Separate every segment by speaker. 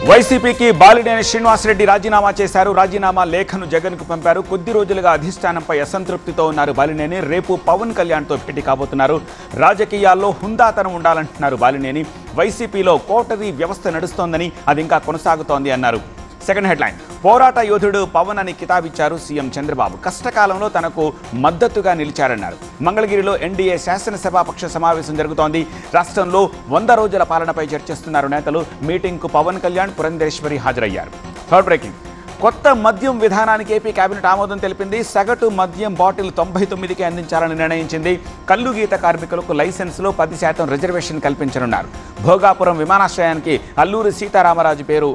Speaker 1: వైసీపీకి బాలినేని శ్రీనివాసరెడ్డి రాజీనామా చేశారు. రాజీనామా లేఖను జగన్కు పంపారు. కొద్ది రోజులుగా అధిష్టానంపై అసంతృప్తితో ఉన్నారు బాలినేని. రేపు పవన్ కళ్యాణ్తో భేటీ కాబోతున్నారు. రాజకీయాల్లో హుందాతనం ఉండాలంటున్నారు బాలినేని. వైసీపీలో కోటరీ వ్యవస్థ నడుస్తోందని అది ఇంకా కొనసాగుతోంది అన్నారు. సెకండ్ హెడ్లైన్, పోరాట యోధుడు పవన్ అని కితాబిచ్చారు సీఎం చంద్రబాబు. కష్టకాలంలో తనకు మద్దతుగా నిలిచారన్నారు. మంగళగిరిలో ఎన్డీఏ శాసనసభాపక్ష సమావేశం జరుగుతోంది. రాష్ట్రంలో 100 రోజుల పాలనపై చర్చిస్తున్నారు నేతలు. మీటింగ్కు పవన్ కళ్యాణ్, పురంధేశ్వరి హాజరయ్యారు. థర్డ్ బ్రేకింగ్, కొత్త మద్యం విధానానికి ఏపీ కేబినెట్ ఆమోదం తెలిపింది. సగటు మద్యం బాటిల్ 99కి అందించాలని నిర్ణయించింది. కల్లు గీత కార్మికులకు లైసెన్సులో 10% రిజర్వేషన్ కల్పించనున్నారు. భోగాపురం విమానాశ్రయానికి అల్లూరి సీతారామరాజు పేరు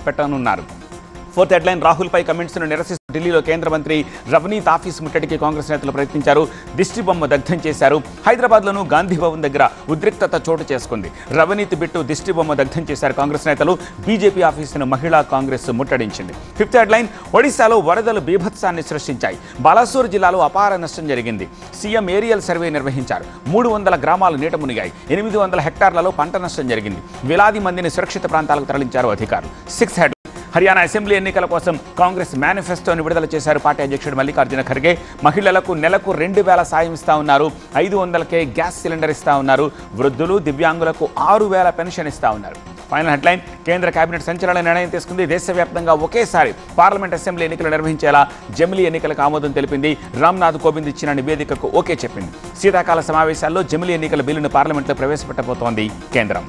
Speaker 1: పెట్టనున్నారు. ఫోర్త్ హెడ్లైన్, రాహుల్పై కమెంట్స్ను నిరసిస్తూ ఢిల్లీలో కేంద్ర మంత్రి రవనీత్ ఆఫీస్ ముట్టడికి కాంగ్రెస్ నేతలు ప్రయత్నించారు. దిష్టి బొమ్మ దగ్ధం చేశారు. హైదరాబాద్లోనూ గాంధీ భవన్ దగ్గర ఉద్రిక్తత చోటు చేసుకుంది. రవనీత్ బిట్టు దిష్టి బొమ్మ దగ్ధం చేశారు కాంగ్రెస్ నేతలు. బీజేపీ ఆఫీసును మహిళా కాంగ్రెస్ ముట్టడించింది. ఫిఫ్త్ హెడ్లైన్, ఒడిశాలో వరదలు బీభత్సాన్ని సృష్టించాయి. బాలాసోర్ జిల్లాలో అపార నష్టం జరిగింది. సీఎం ఏరియల్ సర్వే నిర్వహించారు. 300 గ్రామాలు నీట మునిగాయి. 800 హెక్టార్లలో పంట నష్టం జరిగింది. వేలాది మందిని సురక్షిత ప్రాంతాలకు తరలించారు అధికారులు. సిక్స్త్ హెడ్లైన్, హర్యానా అసెంబ్లీ ఎన్నికల కోసం కాంగ్రెస్ మేనిఫెస్టోని విడుదల చేశారు పార్టీ అధ్యక్షుడు మల్లికార్జున ఖర్గే. మహిళలకు నెలకు 2000 సాయం ఇస్తా ఉన్నారు. 500కే గ్యాస్ సిలిండర్ ఇస్తా ఉన్నారు. వృద్ధులు, దివ్యాంగులకు 6000 పెన్షన్ ఇస్తా ఉన్నారు. ఫైనల్ హెడ్లైన్, కేంద్ర కేబినెట్ సంచలన నిర్ణయం తీసుకుంది. దేశవ్యాప్తంగా ఒకేసారి పార్లమెంట్, అసెంబ్లీ ఎన్నికలు నిర్వహించేలా జమిలీ ఎన్నికలకు ఆమోదం తెలిపింది. రామ్నాథ్ కోవింద్ ఇచ్చిన నివేదికకు ఓకే చెప్పింది. శీతాకాల సమావేశాల్లో జమిలీ ఎన్నికల బిల్లును పార్లమెంట్లో ప్రవేశపెట్టబోతోంది కేంద్రం.